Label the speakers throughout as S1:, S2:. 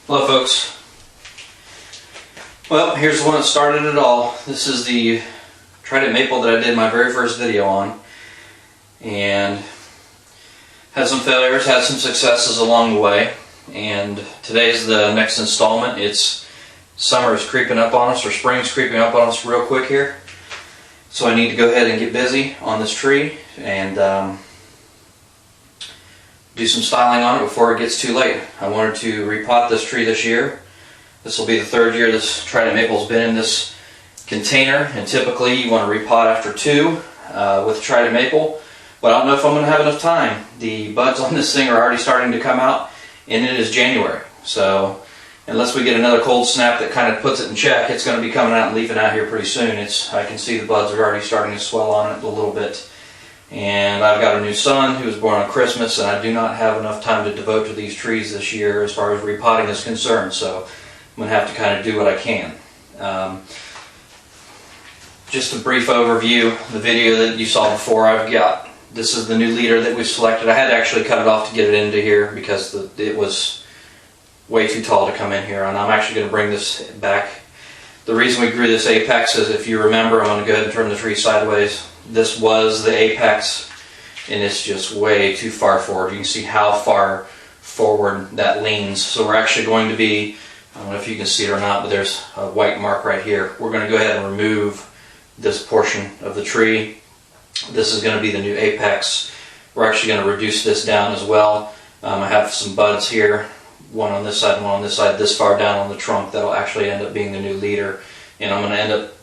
S1: Hello folks. Well, here's the one that started it all. This is the trident maple that I did my very first video on, and had some failures, had some successes along the way, and today's the next installment. It's summer is creeping up on us, or spring's creeping up on us real quick here, so I need to go ahead and get busy on this tree and do some styling on it before it gets too late. I wanted to repot this tree this year. This will be the third year this trident maple's been in this container, and typically you want to repot after 2 with trident maple, but I don't know if I'm going to have enough time. The buds on this thing are already starting to come out, and it is January, so unless we get another cold snap that kind of puts it in check, it's going to be coming out and leafing out here pretty soon. I can see the buds are already starting to swell on it a little bit. And I've got a new son who was born on Christmas, and I do not have enough time to devote to these trees this year as far as repotting is concerned, so I'm going to have to kind of do what I can. Just a brief overview, the video that you saw before, this is the new leader that we've selected. I had to actually cut it off to get it into here because it was way too tall to come in here, and I'm actually going to bring this back. The reason we grew this apex is, if you remember, I'm going to go ahead and turn the tree sideways. This was the apex, and it's just way too far forward. You can see how far forward that leans. So we're actually going to be, I don't know if you can see it or not, but there's a white mark right here. We're going to go ahead and remove this portion of the tree. This is going to be the new apex. We're actually going to reduce this down as well. I have some buds here, one on this side and one on this side, this far down on the trunk. That'll actually end up being the new leader, and I'm going to end up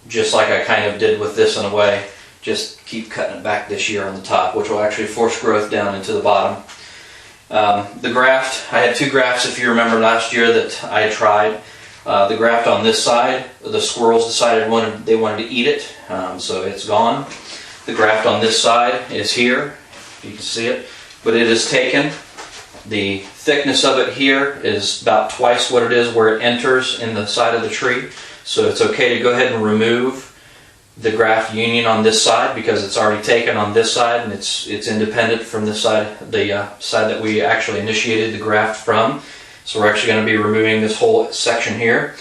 S1: just like I kind of did with this in a way, just keep cutting it back this year on the top, which will actually force growth down into the bottom. The graft, I had 2 grafts, if you remember last year, that I had tried. The graft on this side, the squirrels decided they wanted to eat it, so it's gone. The graft on this side is here, you can see it, but it is taken. The thickness of it here is about twice what it is where it enters in the side of the tree. So it's okay to go ahead and remove the graft union on this side because it's already taken on this side, and it's independent from this side, the side that we actually initiated the graft from. So we're actually going to be removing this whole section here.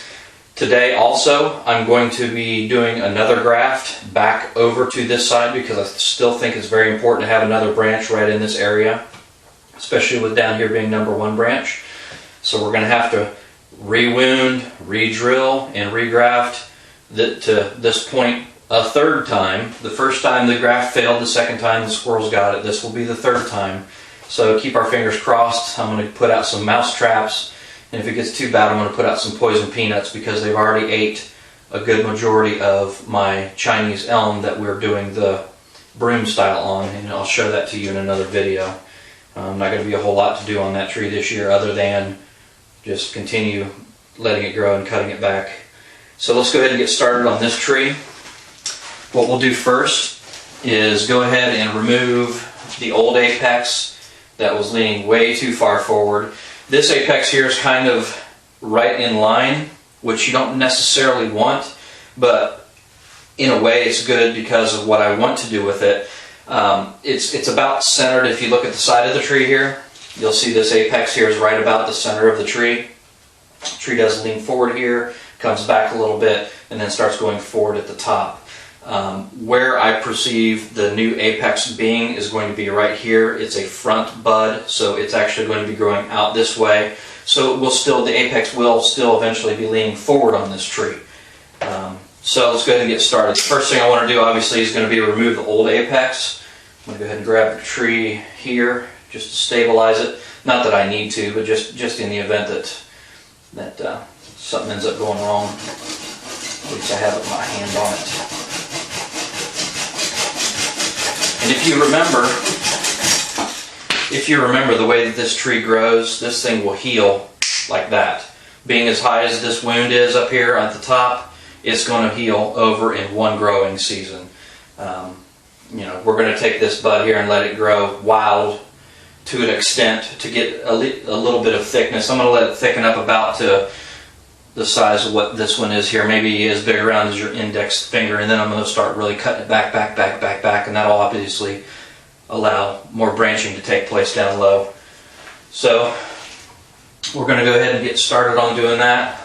S1: Today also I'm going to be doing another graft back over to this side because I still think it's very important to have another branch right in this area, especially with down here being number 1 branch. So we're going to have to rewound, re-drill, and regraft to this point a 3rd time. The first time the graft failed, the 2nd time the squirrels got it. This will be the 3rd time. So keep our fingers crossed. I'm going to put out some mouse traps, and if it gets too bad, I'm going to put out some poison peanuts because they've already ate a good majority of my Chinese elm that we're doing the broom style on, and I'll show that to you in another video. Not going to be a whole lot to do on that tree this year other than just continue letting it grow and cutting it back. So let's go ahead and get started on this tree. What we'll do first is go ahead and remove the old apex that was leaning way too far forward. This apex here is kind of right in line, which you don't necessarily want, but in a way it's good because of what I want to do with it. It's about centered. If you look at the side of the tree here, you'll see this apex here is right about the center of the tree. The tree does lean forward here, comes back a little bit, and then starts going forward at the top. Where I perceive the new apex being is going to be right here. It's a front bud, so it's actually going to be growing out this way. So the apex will still eventually be leaning forward on this tree. So let's go ahead and get started. The first thing I want to do, obviously, is going to be remove the old apex. I'm going to go ahead and grab the tree here just to stabilize it. Not that I need to, but just in the event that something ends up going wrong. At least I have my hand on it. And if you remember the way that this tree grows, this thing will heal like that. Being as high as this wound is up here at the top, it's going to heal over in 1 growing season. We're going to take this bud here and let it grow wild to an extent to get a little bit of thickness. I'm going to let it thicken up about to the size of what this one is here, maybe as big around as your index finger, and then I'm going to start really cutting it back, and that'll obviously allow more branching to take place down low. So we're going to go ahead and get started on doing that.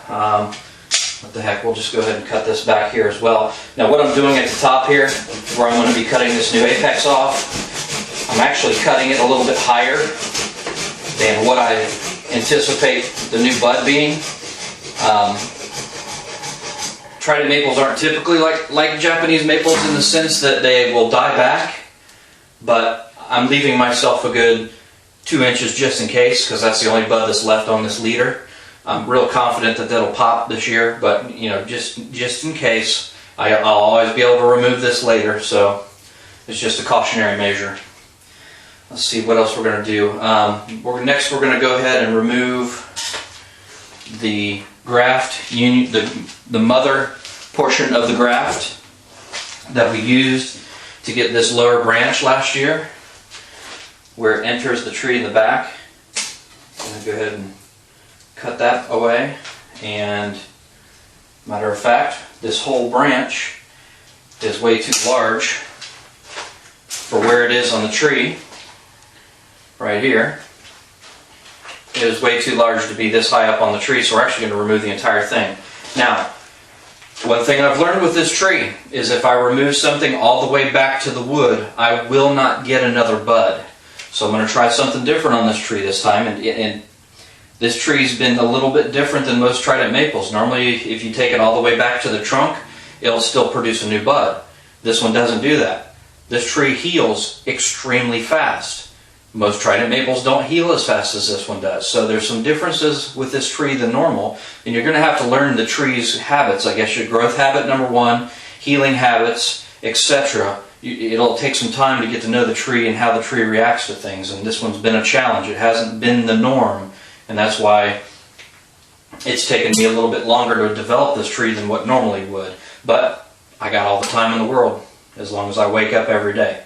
S1: What the heck, we'll just go ahead and cut this back here as well. Now what I'm doing at the top here, where I'm going to be cutting this new apex off, I'm actually cutting it a little bit higher than what I anticipate the new bud being. Trident maples aren't typically like Japanese maples in the sense that they will die back, but I'm leaving myself a good 2 inches just in case, because that's the only bud that's left on this leader. I'm real confident that that'll pop this year, but you know, just in case, I'll always be able to remove this later, so it's just a cautionary measure. Let's see what else we're going to do. Next we're going to go ahead and remove the graft, the mother portion of the graft that we used to get this lower branch last year, where it enters the tree in the back. I'm going to go ahead and cut that away, and matter of fact, this whole branch is way too large for where it is on the tree. Right here, it is way too large to be this high up on the tree, so we're actually going to remove the entire thing. Now, one thing I've learned with this tree is if I remove something all the way back to the wood, I will not get another bud. So I'm going to try something different on this tree this time, and this tree's been a little bit different than most trident maples. Normally, if you take it all the way back to the trunk, it'll still produce a new bud. This one doesn't do that. This tree heals extremely fast. Most trident maples don't heal as fast as this one does. So there's some differences with this tree than normal, and you're going to have to learn the tree's habits. I guess your growth habit number one, healing habits, etc. It'll take some time to get to know the tree and how the tree reacts to things, and this one's been a challenge. It hasn't been the norm, and that's why it's taken me a little bit longer to develop this tree than what normally would. But I got all the time in the world, as long as I wake up every day.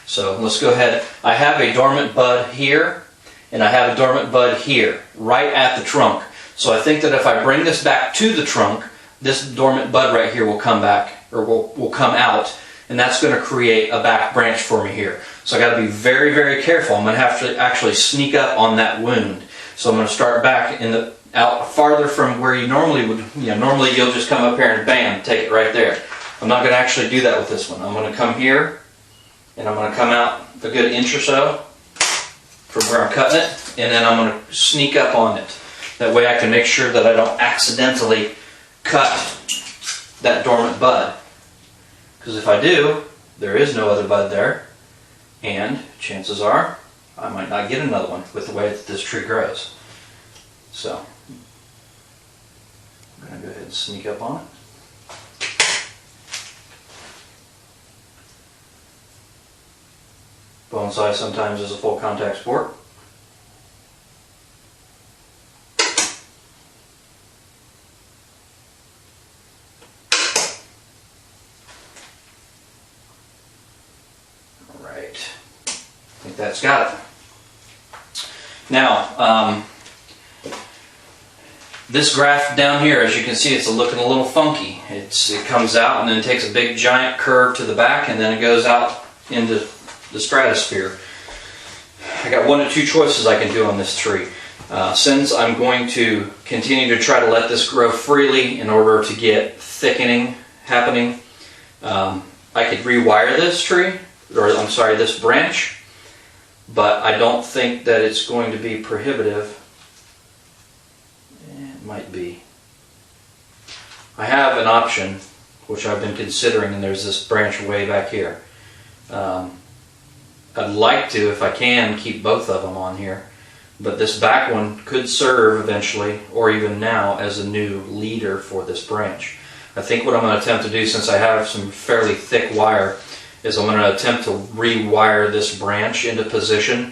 S1: So let's go ahead. I have a dormant bud here, and I have a dormant bud here, right at the trunk. So I think that if I bring this back to the trunk, this dormant bud right here will come back, or will come out, and that's going to create a back branch for me here. So I got to be very, very careful. I'm going to have to actually sneak up on that wound. So I'm going to start back out farther from where you normally would. Normally you'll just come up here and bam, take it right there. I'm not going to actually do that with this one. I'm going to come here, and I'm going to come out a good inch or so from where I'm cutting it, and then I'm going to sneak up on it. That way I can make sure that I don't accidentally cut that dormant bud. Because if I do, there is no other bud there, and chances are I might not get another one with the way that this tree grows. So I'm going to go ahead and sneak up on it. Bonsai sometimes is a full contact sport. Alright, I think that's got it. Now, this graft down here, as you can see, it's looking a little funky. It comes out and then takes a big giant curve to the back, and then it goes out into the stratosphere. I got one of two choices I can do on this tree. Since I'm going to continue to try to let this grow freely in order to get thickening happening, I could rewire this tree, or I'm sorry, this branch, but I don't think that it's going to be prohibitive. It might be. I have an option which I've been considering, and there's this branch way back here. I'd like to, if I can, keep both of them on here, but this back one could serve eventually, or even now, as a new leader for this branch. I think what I'm going to attempt to do, since I have some fairly thick wire, is I'm going to attempt to rewire this branch into position.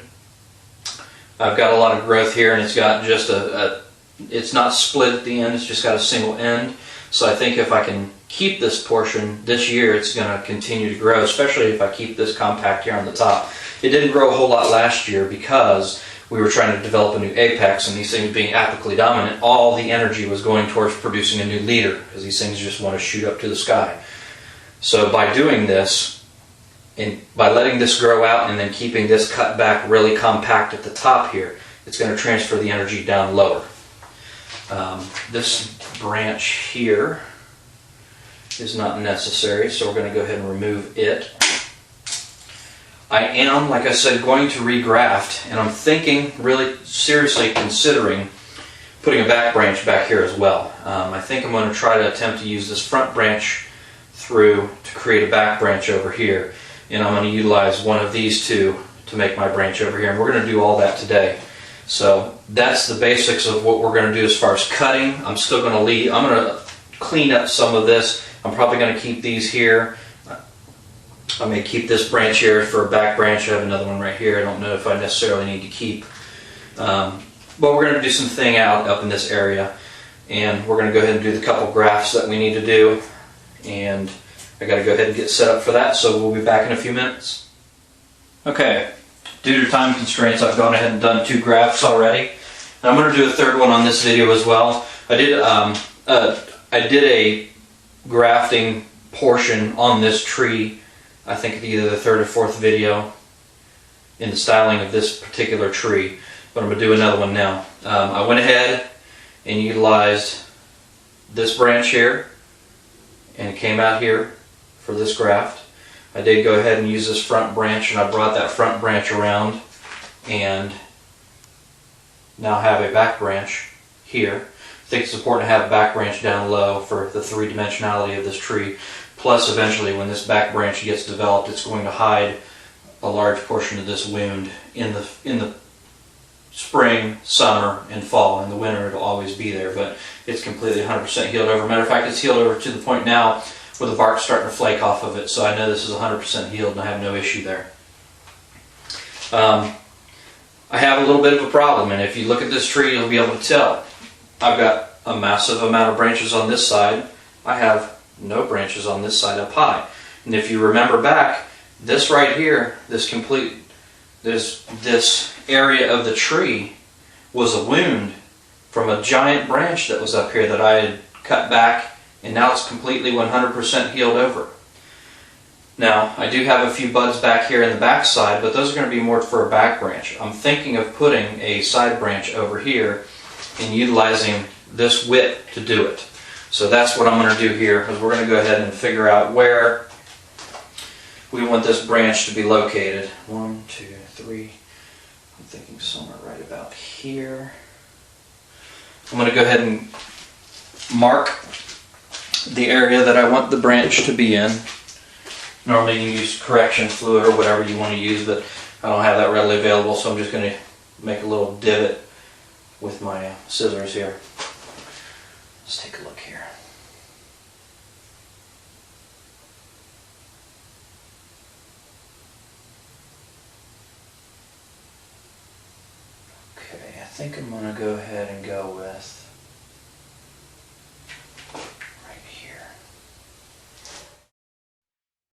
S1: I've got a lot of growth here, and it's got just it's not split at the end, it's just got a single end. So I think if I can keep this portion this year, it's going to continue to grow, especially if I keep this compact here on the top. It didn't grow a whole lot last year because we were trying to develop a new apex, and these things being apically dominant, all the energy was going towards producing a new leader, because these things just want to shoot up to the sky. So by doing this, and by letting this grow out and then keeping this cut back really compact at the top here, it's going to transfer the energy down lower. This branch here is not necessary, so we're going to go ahead and remove it. I am, like I said, going to regraft, and I'm thinking, really seriously considering putting a back branch back here as well. I think I'm going to try to attempt to use this front branch through to create a back branch over here, and I'm going to utilize one of these two to make my branch over here, and we're going to do all that today. So that's the basics of what we're going to do as far as cutting. I'm still going to leave. I'm going to clean up some of this. I'm probably going to keep these here. I may keep this branch here for a back branch. I have another one right here. I don't know if I necessarily need to keep. But we're going to do some thing up in this area, and we're going to go ahead and do the couple grafts that we need to do, and I got to go ahead and get set up for that, so we'll be back in a few minutes. Okay, due to time constraints, I've gone ahead and done 2 grafts already, and I'm going to do a third one on this video as well. I did a grafting portion on this tree, I think either the 3rd or 4th video in the styling of this particular tree, but I'm going to do another one now. I went ahead and utilized this branch here, and it came out here for this graft. I did go ahead and use this front branch, and I brought that front branch around and now have a back branch here. I think it's important to have a back branch down low for the 3-dimensionality of this tree. Plus, eventually, when this back branch gets developed, it's going to hide a large portion of this wound in the spring, summer, and fall. In the winter, it'll always be there, but it's completely 100% healed over. Matter of fact, it's healed over to the point now where the bark's starting to flake off of it, so I know this is 100% healed and I have no issue there. I have a little bit of a problem, and if you look at this tree, you'll be able to tell. I've got a massive amount of branches on this side. I have no branches on this side up high. And if you remember back, this right here, this area of the tree was a wound from a giant branch that was up here that I had cut back, and now it's completely 100% healed over. Now, I do have a few buds back here in the back side, but those are going to be more for a back branch. I'm thinking of putting a side branch over here and utilizing this width to do it. So that's what I'm going to do here, is we're going to go ahead and figure out where we want this branch to be located. 1, 2, 3. I'm thinking somewhere right about here. I'm going to go ahead and mark the area that I want the branch to be in. Normally you can use correction fluid or whatever you want to use, but I don't have that readily available, so I'm just going to make a little divot with my scissors here. Let's take a look here. Okay, I think I'm going to go ahead and go with